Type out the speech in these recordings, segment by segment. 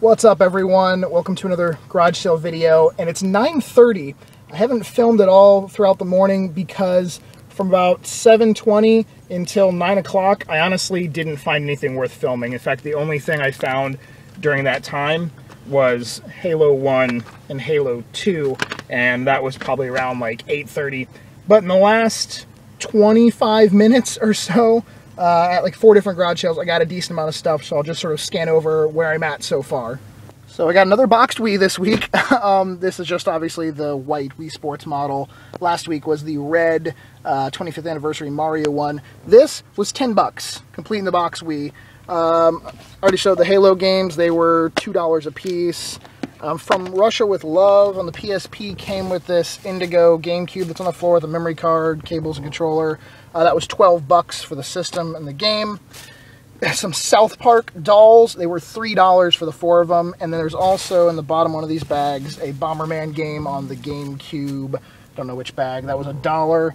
What's up, everyone? Welcome to another garage sale video, and it's 9:30. I haven't filmed at all throughout the morning because from about 7:20 until 9 o'clock, I honestly didn't find anything worth filming. In fact, the only thing I found during that time was Halo 1 and Halo 2, and that was probably around like 8:30. But in the last 25 minutes or so, at like 4 different garage sales, I got a decent amount of stuff, so I'll just sort of scan over where I'm at so far. So I got another boxed Wii this week. This is just obviously the white Wii Sports model. Last week was the red 25th anniversary Mario one. This was 10 bucks, complete in the box Wii. I already showed the Halo games. They were $2 a piece. From Russia with Love on the PSP came with this Indigo GameCube that's on the floor with a memory card, cables, and controller. That was 12 bucks for the system and the game. Some South Park dolls. They were $3 for the 4 of them. And then there's also in the bottom one of these bags a Bomberman game on the GameCube. Don't know which bag. That was $1.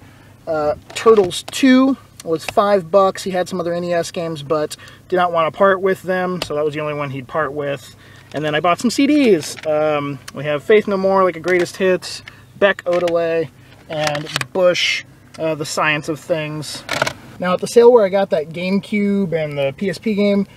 Turtles 2 was 5 bucks. He had some other NES games, but did not want to part with them, so that was the only one he'd part with. And then I bought some CDs. We have Faith No More, like a Greatest Hits, Beck Odelay, and Bush, The Science of Things. Now, at the sale where I got that GameCube and the PSP game,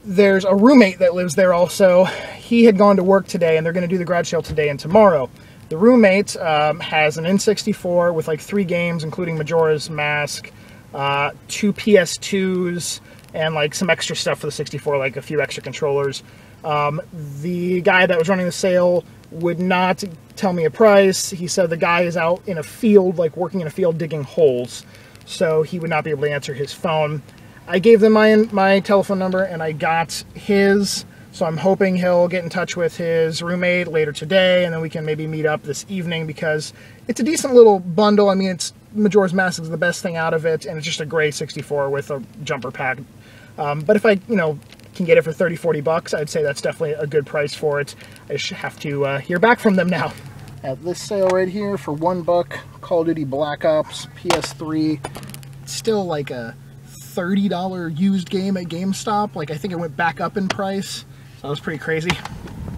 there's a roommate that lives there also. He had gone to work today, and they're going to do the garage sale today and tomorrow. The roommate has an N64 with like 3 games, including Majora's Mask, 2 PS2s, and like some extra stuff for the 64, like a few extra controllers. The guy that was running the sale would not tell me a price. He said the guy is out in a field, like working in a field digging holes, so he would not be able to answer his phone. I gave them my telephone number and I got his, so I'm hoping he'll get in touch with his roommate later today, and then we can maybe meet up this evening because it's a decent little bundle. I mean, it's Majora's Mask is the best thing out of it, and it's just a gray 64 with a jumper pack. But if I, can get it for 30-40 bucks, I'd say that's definitely a good price for it. I just have to hear back from them now. At this sale right here for $1, Call of Duty Black Ops PS3. It's still like a $30 used game at GameStop. Like, I think it went back up in price, so that was pretty crazy.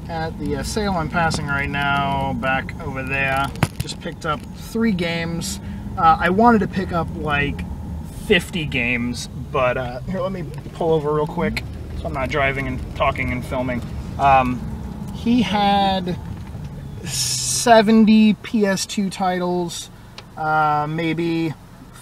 At the sale I'm passing right now, back over there, just picked up 3 games. I wanted to pick up like 50 games, but here, let me pull over real quick so I'm not driving and talking and filming. He had 70 PS2 titles, maybe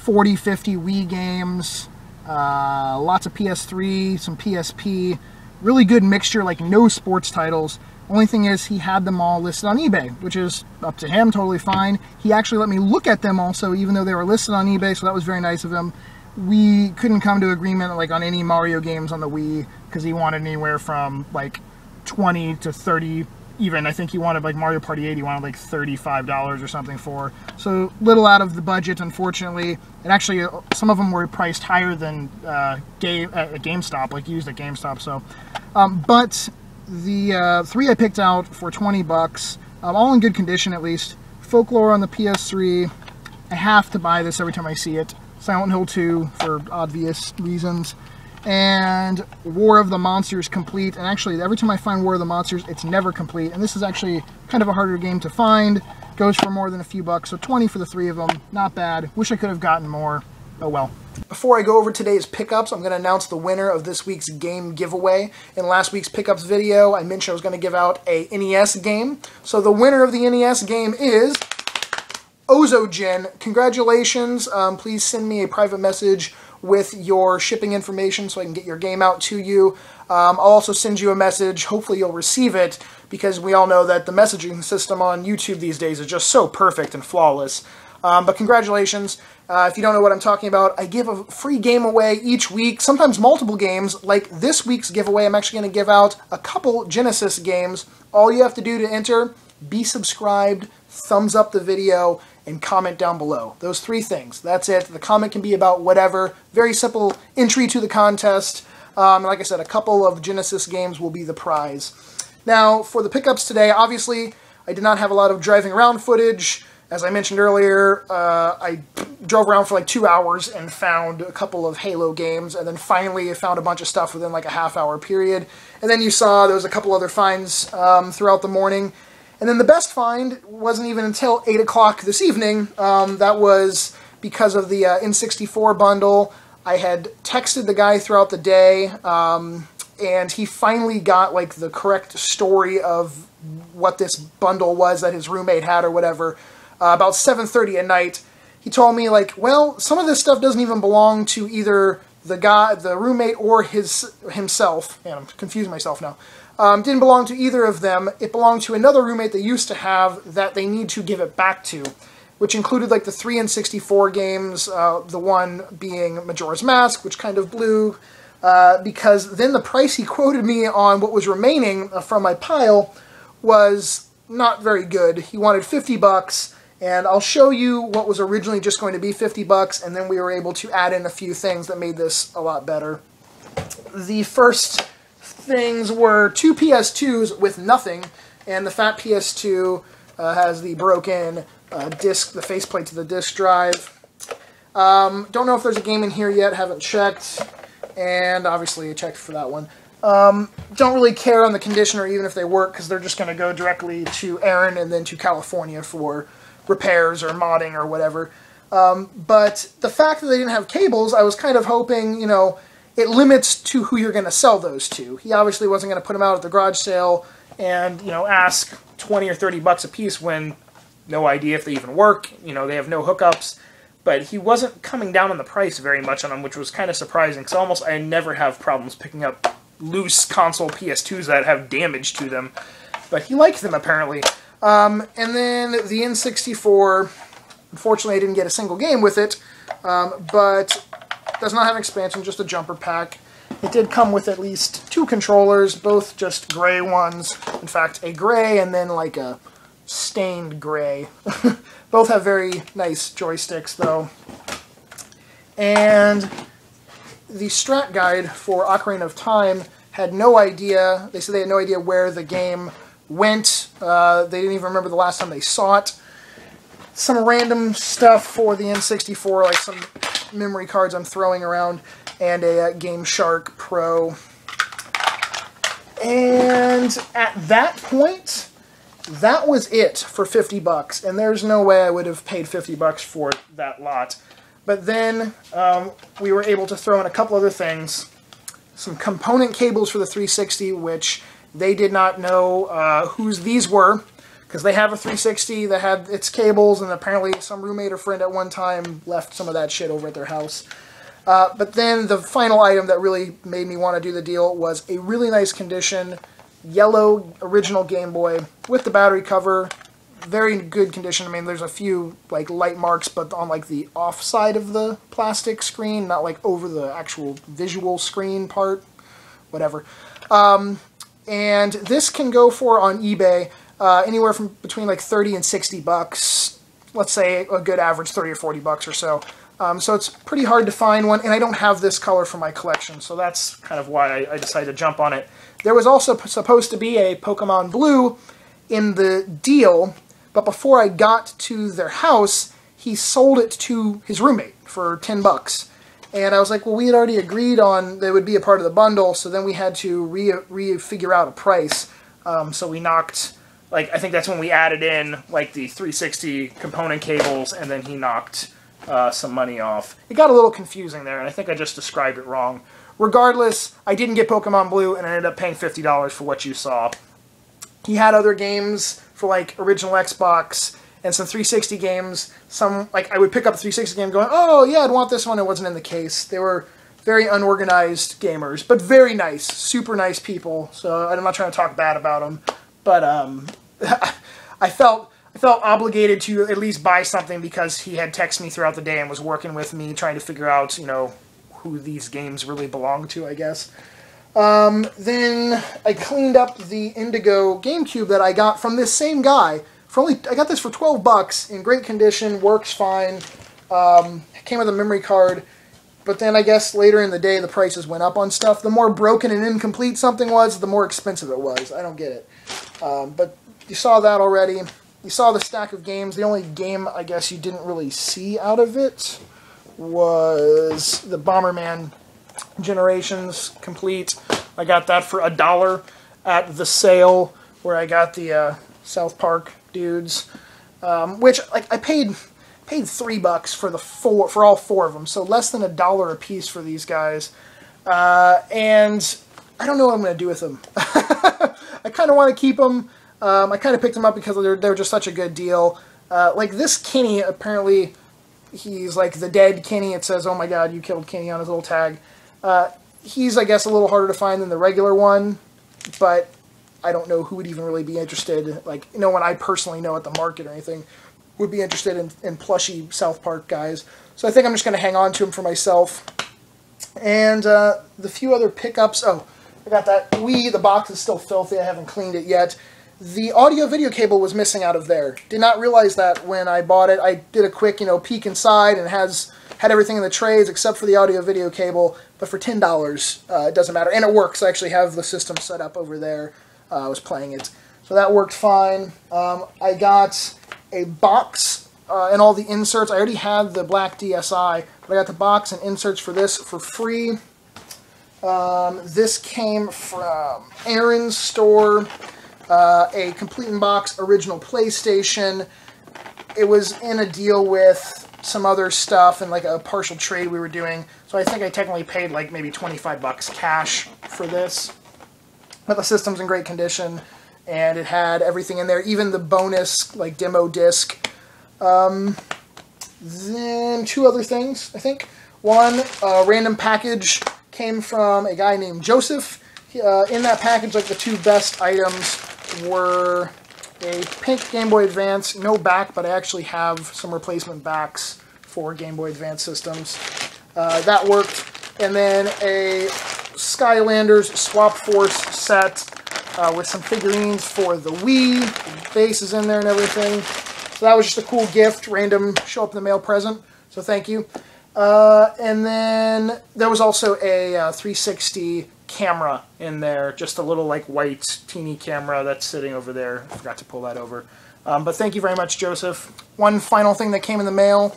40-50 Wii games, lots of PS3, some PSP, really good mixture, like no sports titles. Only thing is, he had them all listed on eBay, which is up to him, totally fine. He actually let me look at them also, even though they were listed on eBay, so that was very nice of him. We couldn't come to agreement like on any Mario games on the Wii, because he wanted anywhere from like 20 to 30, even. I think he wanted like Mario Party 8, he wanted like $35 or something for. So little out of the budget, unfortunately. And actually, some of them were priced higher than GameStop, like used at GameStop. So, but the 3 I picked out for 20 bucks, all in good condition at least. Folklore on the PS3. I have to buy this every time I see it. Silent Hill 2 for obvious reasons. And War of the Monsters complete. And actually, every time I find War of the Monsters, it's never complete. And this is actually kind of a harder game to find. Goes for more than a few bucks. So 20 for the 3 of them. Not bad. Wish I could have gotten more. Oh well. Before I go over today's pickups, I'm going to announce the winner of this week's game giveaway. In last week's pickups video, I mentioned I was going to give out a NES game. So the winner of the NES game is Ozojin. Congratulations. Please send me a private message with your shipping information so I can get your game out to you. I'll also send you a message. Hopefully you'll receive it, because we all know that the messaging system on YouTube these days is just so perfect and flawless. But congratulations. If you don't know what I'm talking about, I give a free game away each week, sometimes multiple games. Like this week's giveaway, I'm actually going to give out a couple Genesis games. All you have to do to enter, be subscribed, thumbs up the video, and comment down below. Those 3 things. That's it. The comment can be about whatever. Very simple entry to the contest. Like I said, a couple of Genesis games will be the prize. Now, for the pickups today, obviously, I did not have a lot of driving around footage. As I mentioned earlier, I drove around for like 2 hours and found a couple of Halo games, and then finally I found a bunch of stuff within like a half-hour period. And then you saw there was a couple other finds throughout the morning. And then the best find wasn't even until 8 o'clock this evening. That was because of the N64 bundle. I had texted the guy throughout the day, and he finally got like the correct story of what this bundle was that his roommate had or whatever. About 7:30 at night, he told me, like, well, some of this stuff doesn't even belong to either the roommate or himself. Man, I'm confusing myself now. Didn't belong to either of them. It belonged to another roommate they used to have that they need to give it back to, which included like the 3 N64 games, the one being Majora's Mask, which kind of blew, because then the price he quoted me on what was remaining from my pile was not very good. He wanted 50 bucks, and I'll show you what was originally just going to be 50 bucks, and then we were able to add in a few things that made this a lot better. The first things were 2 PS2s with nothing, and the fat PS2 has the broken disc, the faceplate to the disc drive. Don't know if there's a game in here yet, haven't checked, and obviously I checked for that one. Don't really care on the condition or even if they work, because they're just going to go directly to Aaron and then to California for repairs or modding or whatever. But the fact that they didn't have cables, I was kind of hoping, you know, it limits to who you're going to sell those to. He obviously wasn't going to put them out at the garage sale and, you know, ask 20 or 30 bucks a piece when no idea if they even work. You know, they have no hookups. But he wasn't coming down on the price very much on them, which was kind of surprising, because I never have problems picking up loose console PS2s that have damage to them. But he liked them, apparently. And then the N64, unfortunately I didn't get a single game with it, but does not have an expansion, just a jumper pack. It did come with at least 2 controllers, both just gray ones. In fact, a gray and then like a stained gray. Both have very nice joysticks, though. And the strat guide for Ocarina of Time had no idea. They said they had no idea where the game went. They didn't even remember the last time they saw it. Some random stuff for the N64, like some memory cards I'm throwing around, and a Game Shark Pro. And at that point, that was it for 50 bucks, and there's no way I would have paid 50 bucks for that lot. But then we were able to throw in a couple other things. Some component cables for the 360, which they did not know whose these were, because they have a 360 that had its cables, and apparently some roommate or friend at one time left some of that shit over at their house. But then the final item that really made me want to do the deal was a really nice condition yellow original Game Boy with the battery cover. Very good condition. I mean, there's a few like light marks, but on like the off side of the plastic screen, not like over the actual visual screen part. Whatever. And this can go for on eBay anywhere from between like 30 and 60 bucks. Let's say a good average 30 or 40 bucks or so. So it's pretty hard to find one, and I don't have this color for my collection, so that's kind of why I decided to jump on it. There was also supposed to be a Pokemon Blue in the deal, but before I got to their house, he sold it to his roommate for 10 bucks. And I was like, well, we had already agreed on they would be a part of the bundle, so then we had to re-figure out a price. So we knocked, like, I think that's when we added in, like, the 360 component cables, and then he knocked some money off. It got a little confusing there, and I think I just described it wrong. Regardless, I didn't get Pokemon Blue, and I ended up paying $50 for what you saw. He had other games for, like, original Xbox and some 360 games. Some, like, I would pick up a 360 game going, oh, yeah, I'd want this one. It wasn't in the case. They were very unorganized gamers, but very nice, super nice people. So I'm not trying to talk bad about them, but I felt obligated to at least buy something because he had texted me throughout the day and was working with me trying to figure out, you know, who these games really belong to, I guess. Then I cleaned up the Indigo GameCube that I got from this same guy. I got this for 12 bucks, in great condition, works fine. Came with a memory card, but then I guess later in the day the prices went up on stuff. The more broken and incomplete something was, the more expensive it was. I don't get it. But you saw that already. you saw the stack of games. The only game I guess you didn't really see out of it was the Bomberman Generations Complete. I got that for $1 at the sale where I got the South Park dudes, which like I paid $3 for all 4 of them, so less than $1 a piece for these guys. And I don't know what I'm going to do with them. I kind of want to keep them. I kind of picked them up because they're just such a good deal. Like this Kenny, apparently he's like the dead Kenny. It says, "Oh my God, you killed Kenny" on his little tag. He's, I guess, a little harder to find than the regular one, but I don't know who would even really be interested. Like, no one I personally know at the market or anything would be interested in plushy South Park guys. So I think I'm just going to hang on to them for myself. And the few other pickups. Oh, I got that Wii. The box is still filthy. I haven't cleaned it yet. The audio-video cable was missing out of there. Did not realize that when I bought it. I did a quick, peek inside, and had everything in the trays except for the audio-video cable. But for $10, it doesn't matter. And it works. I actually have the system set up over there. I was playing it. So that worked fine. I got a box and all the inserts. I already had the black DSi, but I got the box and inserts for this for free. This came from Aaron's store. A complete in box original PlayStation. It was in a deal with some other stuff and like a partial trade we were doing. So I think I technically paid like maybe $25 cash for this. But the system's in great condition and it had everything in there, even the bonus like demo disc. Then 2 other things, I think. One, a random package came from a guy named Joseph. In that package, like the 2 best items were a pink Game Boy Advance, no back, but I actually have some replacement backs for Game Boy Advance systems. That worked. And then a Skylanders Swap Force set with some figurines for the Wii. The base is in there and everything. So that was just a cool gift, random show up in the mail present. So thank you. And then there was also a 360 camera in there, just a little like white teeny camera that's sitting over there. I forgot to pull that over. But thank you very much, Joseph. One final thing that came in the mail.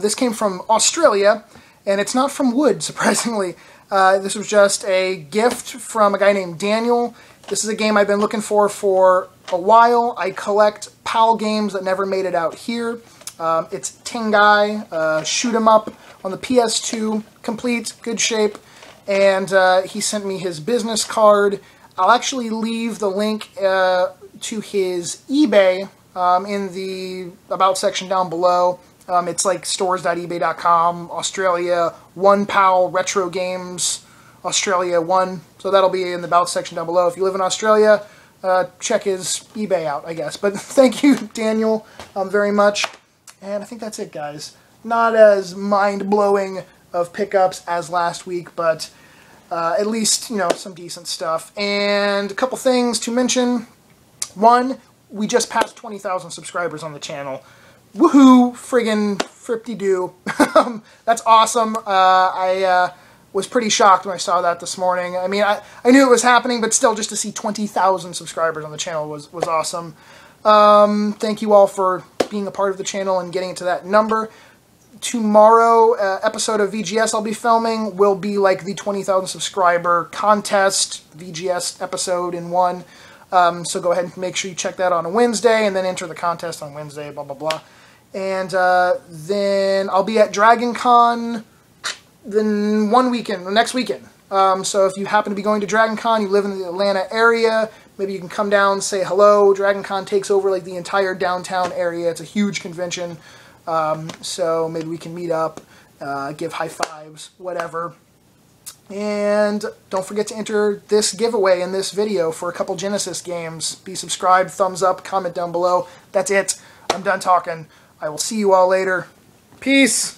This came from Australia, and it's not from wood, surprisingly. This was just a gift from a guy named Daniel. This is a game I've been looking for a while. I collect PAL games that never made it out here. It's Tingai, shoot 'em up on the PS2, complete, good shape. And he sent me his business card. I'll actually leave the link to his eBay in the About section down below. It's like stores.ebay.com, Australia, 1PAL Retro Games, Australia 1. So that'll be in the About section down below. If you live in Australia, check his eBay out, I guess. But thank you, Daniel, very much. And I think that's it, guys. Not as mind-blowing of pickups as last week, but at least, some decent stuff. And a couple things to mention. One, we just passed 20,000 subscribers on the channel. Woohoo! Friggin' frippity-doo. That's awesome. I was pretty shocked when I saw that this morning. I mean, I knew it was happening, but still, just to see 20,000 subscribers on the channel was awesome. Thank you all for being a part of the channel and getting it to that number. Tomorrow, episode of VGS I'll be filming will be like the 20,000 subscriber contest VGS episode in one. So go ahead and make sure you check that on a Wednesday and then enter the contest on Wednesday, blah, blah, blah. And then I'll be at Dragon Con next weekend. So if you happen to be going to Dragon Con, you live in the Atlanta area, maybe you can come down, say hello. Dragon Con takes over like the entire downtown area. It's a huge convention. So maybe we can meet up, give high fives, whatever. And don't forget to enter this giveaway in this video for a couple Genesis games. Be subscribed, thumbs up, comment down below. That's it. I'm done talking. I will see you all later. Peace!